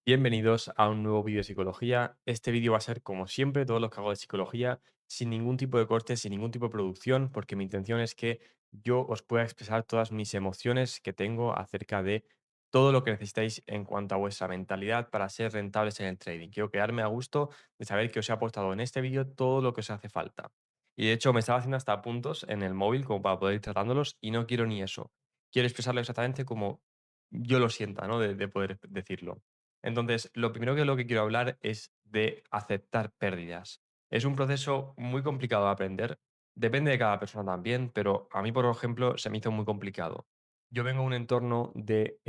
Bienvenidos a un nuevo vídeo de psicología. Este vídeo va a ser, como siempre, todo lo que hago de psicología, sin ningún tipo de corte, sin ningún tipo de producción, porque mi intención es que yo os pueda expresar todas mis emociones que tengo acerca de todo lo que necesitáis en cuanto a vuestra mentalidad para ser rentables en el trading. Quiero quedarme a gusto de saber que os he aportado en este vídeo todo lo que os hace falta. Y de hecho, me estaba haciendo hasta puntos en el móvil como para poder ir tratándolos y no quiero ni eso. Quiero expresarlo exactamente como yo lo sienta, ¿no? De poder decirlo. Entonces, lo que quiero hablar es de aceptar pérdidas. Es un proceso muy complicado de aprender, depende de cada persona también, pero a mí, por ejemplo, se me hizo muy complicado. Yo vengo de un entorno de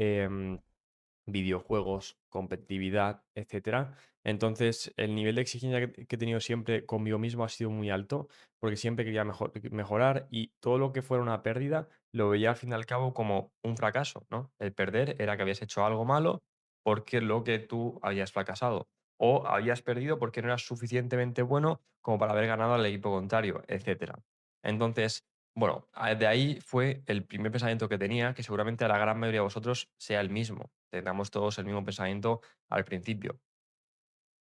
videojuegos, competitividad, etcétera. Entonces, el nivel de exigencia que he tenido siempre conmigo mismo ha sido muy alto, porque siempre quería mejorar y todo lo que fuera una pérdida lo veía al fin y al cabo como un fracaso, ¿no? El perder era que habías hecho algo malo porque lo que tú habías fracasado o habías perdido porque no eras suficientemente bueno como para haber ganado al equipo contrario, etcétera. Entonces, bueno, de ahí fue el primer pensamiento que tenía, que seguramente a la gran mayoría de vosotros sea el mismo. Tengamos todos el mismo pensamiento al principio.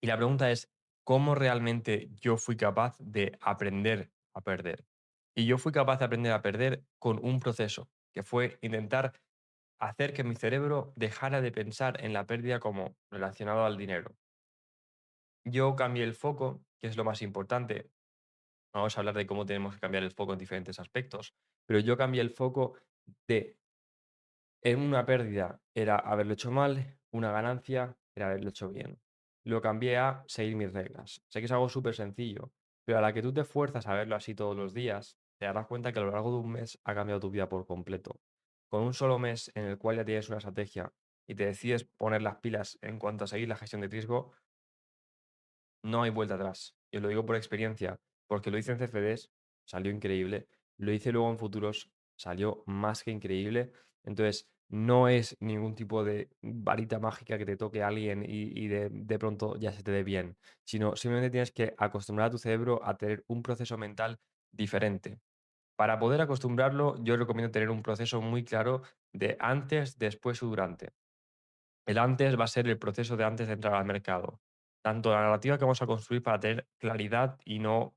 Y la pregunta es, ¿cómo realmente yo fui capaz de aprender a perder? Y yo fui capaz de aprender a perder con un proceso, que fue intentar hacer que mi cerebro dejara de pensar en la pérdida como relacionado al dinero. Yo cambié el foco, que es lo más importante. Vamos a hablar de cómo tenemos que cambiar el foco en diferentes aspectos, pero yo cambié el foco de en una pérdida era haberlo hecho mal, una ganancia era haberlo hecho bien. Lo cambié a seguir mis reglas. Sé que es algo súper sencillo, pero a la que tú te fuerzas a verlo así todos los días, te darás cuenta que a lo largo de un mes ha cambiado tu vida por completo. Con un solo mes en el cual ya tienes una estrategia y te decides poner las pilas en cuanto a seguir la gestión de riesgo, no hay vuelta atrás. Y os lo digo por experiencia, porque lo hice en CFDs, salió increíble. Lo hice luego en futuros, salió más que increíble. Entonces, no es ningún tipo de varita mágica que te toque a alguien y de pronto ya se te dé bien, sino simplemente tienes que acostumbrar a tu cerebro a tener un proceso mental diferente. Para poder acostumbrarlo, yo recomiendo tener un proceso muy claro de antes, después y durante. El antes va a ser el proceso de antes de entrar al mercado. Tanto la narrativa que vamos a construir para tener claridad y no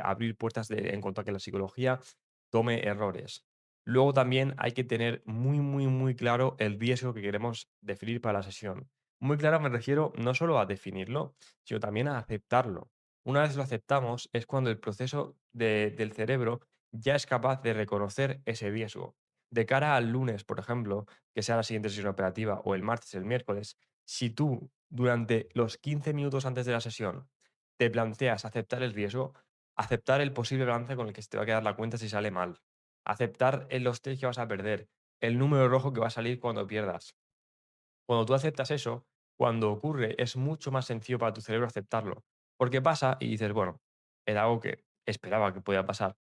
abrir puertas en cuanto a que la psicología tome errores. Luego también hay que tener muy, muy, muy claro el riesgo que queremos definir para la sesión. Muy claro me refiero no solo a definirlo, sino también a aceptarlo. Una vez lo aceptamos es cuando el proceso del cerebro ya es capaz de reconocer ese riesgo. De cara al lunes, por ejemplo, que sea la siguiente sesión operativa, o el martes, el miércoles, si tú durante los 15 minutos antes de la sesión te planteas aceptar el riesgo, aceptar el posible balance con el que se te va a quedar la cuenta si sale mal, aceptar los trades que vas a perder, el número rojo que va a salir cuando pierdas. Cuando tú aceptas eso, cuando ocurre, es mucho más sencillo para tu cerebro aceptarlo. Porque pasa y dices, bueno, era algo que esperaba que podía pasar.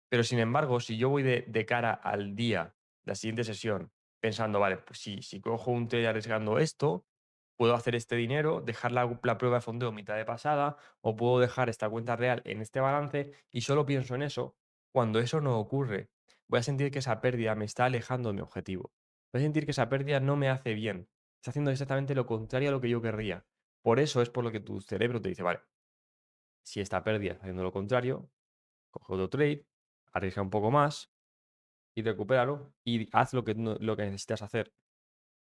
Pero sin embargo, si yo voy de cara al día, la siguiente sesión, pensando, vale, pues si cojo un trade arriesgando esto, puedo hacer este dinero, dejar la prueba de fondeo mitad de pasada, o puedo dejar esta cuenta real en este balance y solo pienso en eso. Cuando eso no ocurre, voy a sentir que esa pérdida me está alejando de mi objetivo. Voy a sentir que esa pérdida no me hace bien. Está haciendo exactamente lo contrario a lo que yo querría. Por eso es por lo que tu cerebro te dice, vale, si esta pérdida está haciendo lo contrario, coge otro trade, arriesga un poco más y recupéralo y haz lo que necesitas hacer.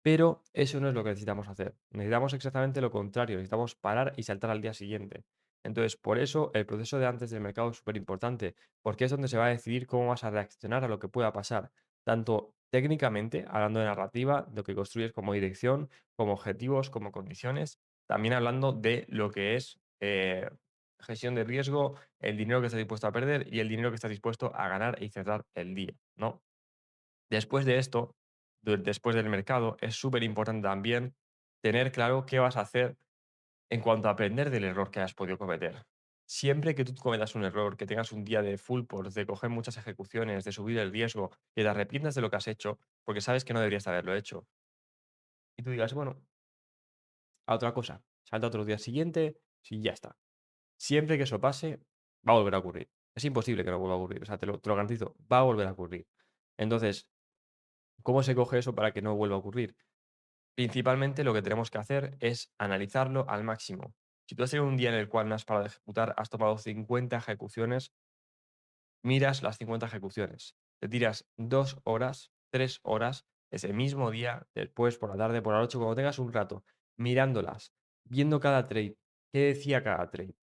Pero eso no es lo que necesitamos hacer. Necesitamos exactamente lo contrario. Necesitamos parar y saltar al día siguiente. Entonces, por eso el proceso de antes del mercado es súper importante, porque es donde se va a decidir cómo vas a reaccionar a lo que pueda pasar, tanto técnicamente, hablando de narrativa, de lo que construyes como dirección, como objetivos, como condiciones, también hablando de lo que es gestión de riesgo, el dinero que estás dispuesto a perder y el dinero que estás dispuesto a ganar y cerrar el día, ¿no? Después de esto, después del mercado, es súper importante también tener claro qué vas a hacer en cuanto a aprender del error que has podido cometer. Siempre que tú cometas un error, que tengas un día de full port, de coger muchas ejecuciones, de subir el riesgo, que te arrepientas de lo que has hecho, porque sabes que no deberías haberlo hecho, y tú digas, bueno, a otra cosa, salta otro día siguiente, sí, ya está. Siempre que eso pase, va a volver a ocurrir. Es imposible que no vuelva a ocurrir, o sea, te lo garantizo, va a volver a ocurrir. Entonces, ¿cómo se coge eso para que no vuelva a ocurrir? Principalmente lo que tenemos que hacer es analizarlo al máximo. Si tú has tenido un día en el cual no has parado de ejecutar, has tomado 50 ejecuciones, miras las 50 ejecuciones. Te tiras 2 horas, 3 horas ese mismo día, después por la tarde, por la noche, cuando tengas un rato, mirándolas, viendo cada trade, qué decía cada trade,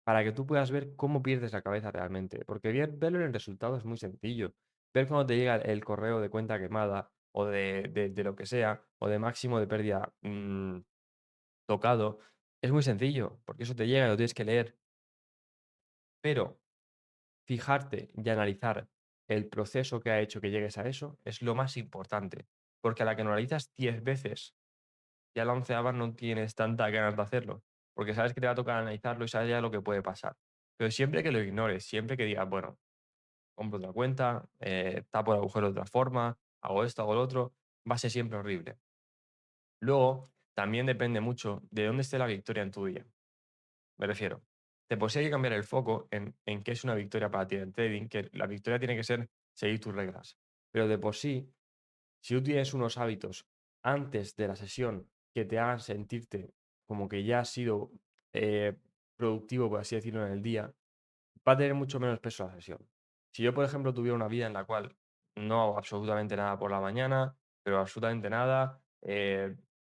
para que tú puedas ver cómo pierdes la cabeza realmente. Porque verlo en el resultado es muy sencillo. Ver cuando te llega el correo de cuenta quemada o de lo que sea, o de máximo de pérdida tocado, es muy sencillo, porque eso te llega y lo tienes que leer. Pero fijarte y analizar el proceso que ha hecho que llegues a eso es lo más importante, porque a la que lo analizas 10 veces, ya la onceava no tienes tanta ganas de hacerlo, porque sabes que te va a tocar analizarlo y sabes ya lo que puede pasar. Pero siempre que lo ignores, siempre que digas, bueno, compro otra cuenta, tapo el agujero de otra forma, hago esto, hago lo otro, va a ser siempre horrible. Luego, también depende mucho de dónde esté la victoria en tu día. Me refiero, de por sí hay que cambiar el foco en qué es una victoria para ti en el trading, que la victoria tiene que ser seguir tus reglas. Pero de por sí, si tú tienes unos hábitos antes de la sesión que te hagan sentirte como que ya has sido eh, productivo, por así decirlo, en el día, va a tener mucho menos peso la sesión. Si yo, por ejemplo, tuviera una vida en la cual no hago absolutamente nada por la mañana, pero absolutamente nada,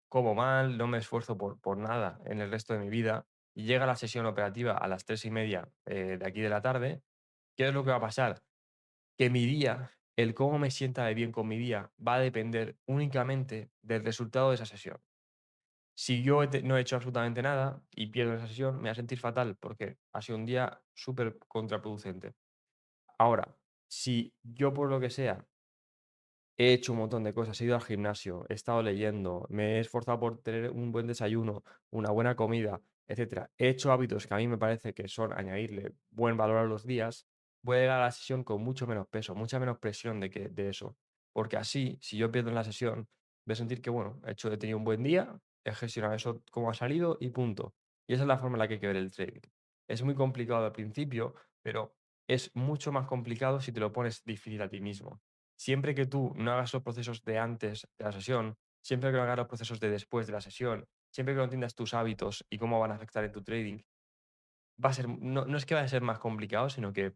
como mal, no me esfuerzo por nada en el resto de mi vida, y llega la sesión operativa a las 3:30 de aquí de la tarde, ¿qué es lo que va a pasar? Que mi día, el cómo me sienta de bien con mi día, va a depender únicamente del resultado de esa sesión. Si yo no he hecho absolutamente nada y pierdo esa sesión, me voy a sentir fatal porque ha sido un día súper contraproducente. Ahora, si yo por lo que sea he hecho un montón de cosas, he ido al gimnasio, he estado leyendo, me he esforzado por tener un buen desayuno, una buena comida, etcétera. He hecho hábitos que a mí me parece que son añadirle buen valor a los días. Voy a llegar a la sesión con mucho menos peso, mucha menos presión de eso. Porque así, si yo pierdo en la sesión, voy a sentir que, bueno, he tenido un buen día, he gestionado eso como ha salido y punto. Y esa es la forma en la que hay que ver el trading. Es muy complicado al principio, pero es mucho más complicado si te lo pones difícil a ti mismo. Siempre que tú no hagas los procesos de antes de la sesión, siempre que no hagas los procesos de después de la sesión, siempre que no entiendas tus hábitos y cómo van a afectar en tu trading, va a ser, no es que vaya a ser más complicado, sino que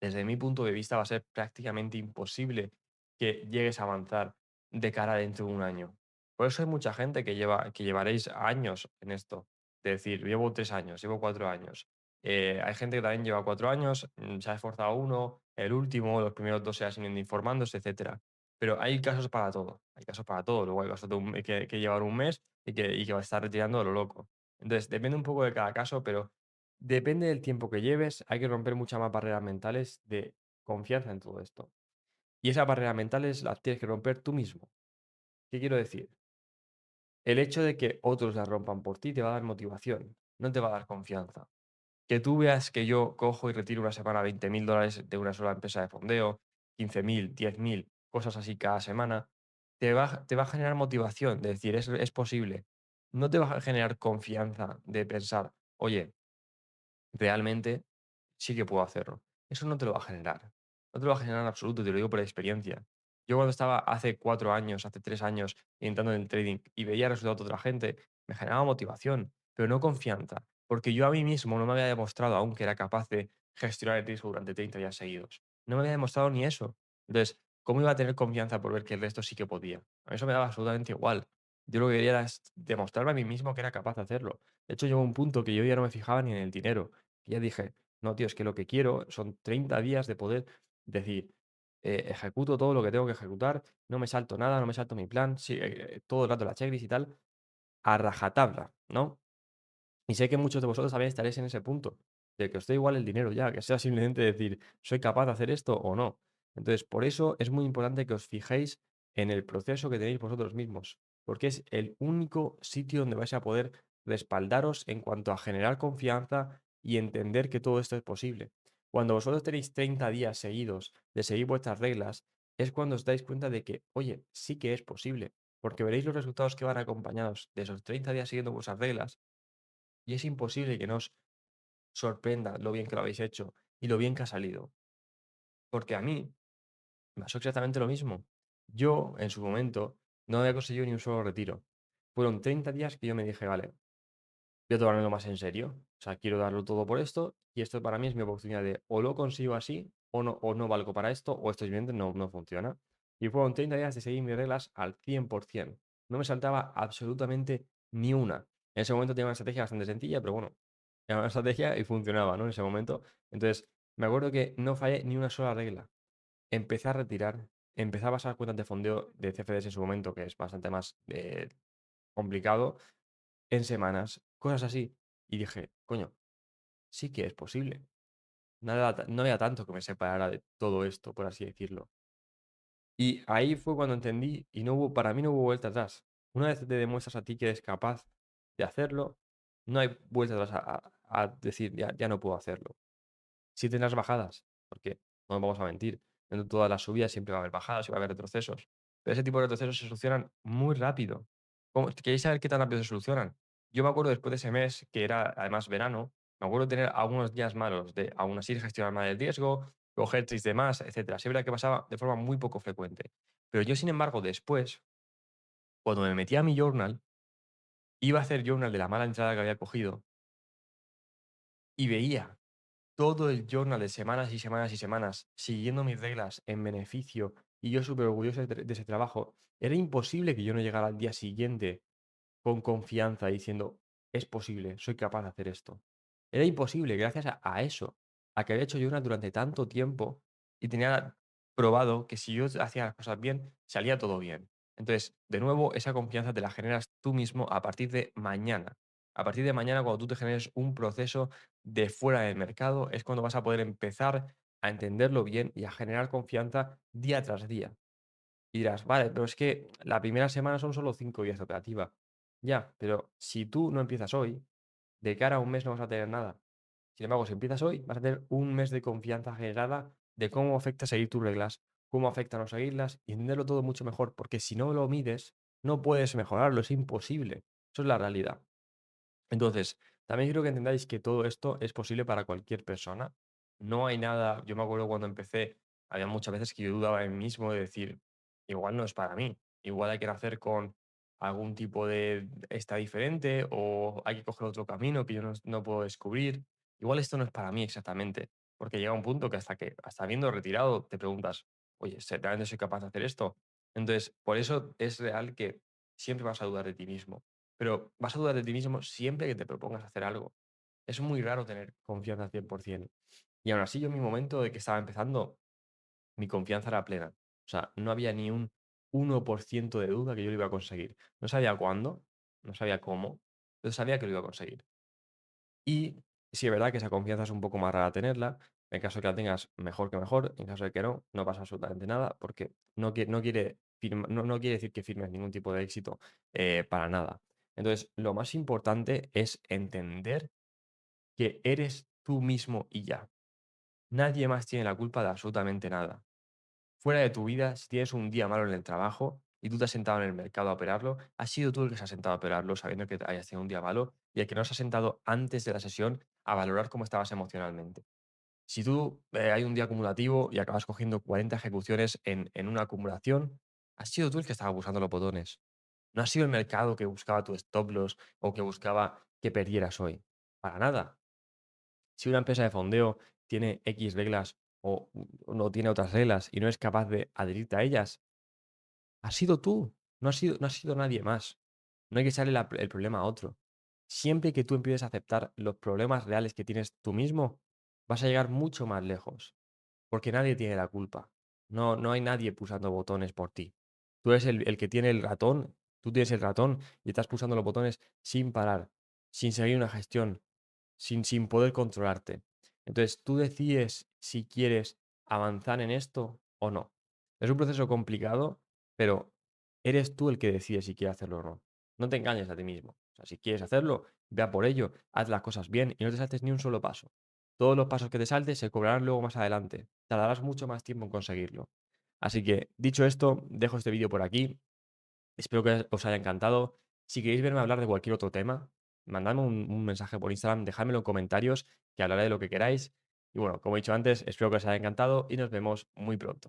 desde mi punto de vista va a ser prácticamente imposible que llegues a avanzar de cara a dentro de un año. Por eso hay mucha gente que llevaréis años en esto. De decir, llevo 3 años, llevo 4 años. Hay gente que también lleva 4 años, se ha esforzado uno, el último, los primeros dos se ha siguen informándose, etcétera. Pero hay casos para todo. Hay casos para todo. Luego hay casos que llevar un mes y que va a estar retirando a lo loco. Entonces, depende un poco de cada caso, pero depende del tiempo que lleves, hay que romper muchas más barreras mentales de confianza en todo esto. Y esas barreras mentales las tienes que romper tú mismo. ¿Qué quiero decir? El hecho de que otros las rompan por ti te va a dar motivación, no te va a dar confianza. Que tú veas que yo cojo y retiro una semana $20.000 de una sola empresa de fondeo, 15.000, 10.000, cosas así cada semana, te va a generar motivación de decir, es posible. No te va a generar confianza de pensar, oye, realmente sí que puedo hacerlo. Eso no te lo va a generar. No te lo va a generar en absoluto, te lo digo por experiencia. Yo cuando estaba hace 4 años, hace 3 años entrando en el trading y veía resultados de otra gente, me generaba motivación, pero no confianza, porque yo a mí mismo no me había demostrado aún que era capaz de gestionar el riesgo durante 30 días seguidos. No me había demostrado ni eso. Entonces, ¿cómo iba a tener confianza por ver que el resto sí que podía? A mí eso me daba absolutamente igual. Yo lo que quería era demostrarme a mí mismo que era capaz de hacerlo. De hecho, llegó un punto que yo ya no me fijaba ni en el dinero. Y ya dije, no, tío, es que lo que quiero son 30 días de poder decir, ejecuto todo lo que tengo que ejecutar, no me salto nada, no me salto mi plan, sí, todo el rato la checklist y tal, a rajatabla, ¿no? Y sé que muchos de vosotros también estaréis en ese punto, de que os dé igual el dinero ya, que sea simplemente decir, ¿soy capaz de hacer esto o no? Entonces, por eso es muy importante que os fijéis en el proceso que tenéis vosotros mismos, porque es el único sitio donde vais a poder respaldaros en cuanto a generar confianza y entender que todo esto es posible. Cuando vosotros tenéis 30 días seguidos de seguir vuestras reglas, es cuando os dais cuenta de que, oye, sí que es posible, porque veréis los resultados que van acompañados de esos 30 días siguiendo vuestras reglas y es imposible que no os sorprenda lo bien que lo habéis hecho y lo bien que ha salido. Porque a mí me pasó exactamente lo mismo. Yo, en su momento, no había conseguido ni un solo retiro. Fueron 30 días que yo me dije: "Vale, voy a tomármelo más en serio. O sea, quiero darlo todo por esto y esto para mí es mi oportunidad de o lo consigo así o no valgo para esto o esto simplemente no funciona". Y fueron 30 días de seguir mis reglas al 100%. No me saltaba absolutamente ni una. En ese momento tenía una estrategia bastante sencilla, pero bueno, era una estrategia y funcionaba, ¿no? En ese momento. Entonces, me acuerdo que no fallé ni una sola regla. Empecé a retirar, empecé a pasar cuentas de fondeo de CFDs en su momento, que es bastante más complicado, en semanas, cosas así. Y dije: "Coño, sí que es posible". No había tanto que me separara de todo esto, por así decirlo. Y ahí fue cuando entendí y para mí no hubo vuelta atrás. Una vez te demuestras a ti que eres capaz de hacerlo, no hay vuelta atrás a decir: "Ya no puedo hacerlo". Sí tendrás bajadas, porque no nos vamos a mentir. En todas las subidas siempre va a haber bajadas y va a haber retrocesos. Pero ese tipo de retrocesos se solucionan muy rápido. ¿Queréis saber qué tan rápido se solucionan? Yo me acuerdo después de ese mes, que era además verano, me acuerdo de tener algunos días malos, de aún así gestionar mal el riesgo, coger trades de más, etcétera. Sí, es verdad que pasaba de forma muy poco frecuente. Pero yo, sin embargo, después, cuando me metí a mi journal, iba a hacer journal de la mala entrada que había cogido y veía todo el journal de semanas y semanas y semanas, siguiendo mis reglas en beneficio, y yo súper orgulloso de ese trabajo, era imposible que yo no llegara al día siguiente con confianza diciendo: "Es posible, soy capaz de hacer esto". Era imposible gracias a eso, a que había hecho journal durante tanto tiempo y tenía probado que si yo hacía las cosas bien, salía todo bien. Entonces, de nuevo, esa confianza te la generas tú mismo a partir de mañana. A partir de mañana, cuando tú te generes un proceso de fuera del mercado, es cuando vas a poder empezar a entenderlo bien y a generar confianza día tras día. Y dirás: "Vale, pero es que la primera semana son solo 5 días de operativa". Ya, pero si tú no empiezas hoy, de cara a un mes no vas a tener nada. Sin embargo, si empiezas hoy, vas a tener un mes de confianza generada de cómo afecta seguir tus reglas, cómo afecta no seguirlas y entenderlo todo mucho mejor, porque si no lo mides, no puedes mejorarlo, es imposible. Eso es la realidad. Entonces, también quiero que entendáis que todo esto es posible para cualquier persona. No hay nada, yo me acuerdo cuando empecé, había muchas veces que yo dudaba en mí mismo de decir: "Igual no es para mí, igual hay que nacer con algún tipo de esta diferente o hay que coger otro camino que yo no puedo descubrir. Igual esto no es para mí exactamente", porque llega un punto que hasta habiendo retirado te preguntas: "Oye, ¿realmente soy capaz de hacer esto?". Entonces, por eso es real que siempre vas a dudar de ti mismo. Pero vas a dudar de ti mismo siempre que te propongas hacer algo. Es muy raro tener confianza al 100%. Y aún así, yo en mi momento de que estaba empezando, mi confianza era plena. O sea, no había ni un 1% de duda que yo lo iba a conseguir. No sabía cuándo, no sabía cómo, pero sabía que lo iba a conseguir. Y sí es verdad que esa confianza es un poco más rara tenerla. En caso de que la tengas, mejor que mejor. En caso de que no, no pasa absolutamente nada, porque no quiere decir que firmes ningún tipo de éxito para nada. Entonces, lo más importante es entender que eres tú mismo y ya. Nadie más tiene la culpa de absolutamente nada. Fuera de tu vida, si tienes un día malo en el trabajo y tú te has sentado en el mercado a operarlo, has sido tú el que se ha sentado a operarlo sabiendo que hayas tenido un día malo y el que no se ha sentado antes de la sesión a valorar cómo estabas emocionalmente. Si tú hay un día acumulativo y acabas cogiendo 40 ejecuciones en una acumulación, has sido tú el que estaba buscando los botones. No ha sido el mercado que buscaba tu stop loss o que buscaba que perdieras hoy. Para nada. Si una empresa de fondeo tiene X reglas o no tiene otras reglas y no es capaz de adherirte a ellas, has sido tú, no ha sido nadie más. No hay que echarle el problema a otro. Siempre que tú empieces a aceptar los problemas reales que tienes tú mismo, vas a llegar mucho más lejos, porque nadie tiene la culpa. No hay nadie pulsando botones por ti. Tú eres el que tiene el ratón, tú tienes el ratón y estás pulsando los botones sin parar, sin seguir una gestión, sin poder controlarte. Entonces, tú decides si quieres avanzar en esto o no. Es un proceso complicado, pero eres tú el que decide si quieres hacerlo o no. No te engañes a ti mismo. O sea, si quieres hacerlo, ve a por ello, haz las cosas bien y no te saltes ni un solo paso. Todos los pasos que te saltes se cobrarán luego más adelante. Tardarás mucho más tiempo en conseguirlo. Así que, dicho esto, dejo este vídeo por aquí. Espero que os haya encantado. Si queréis verme hablar de cualquier otro tema, mandadme un mensaje por Instagram, dejádmelo en comentarios, que hablaré de lo que queráis. Y bueno, como he dicho antes, espero que os haya encantado y nos vemos muy pronto.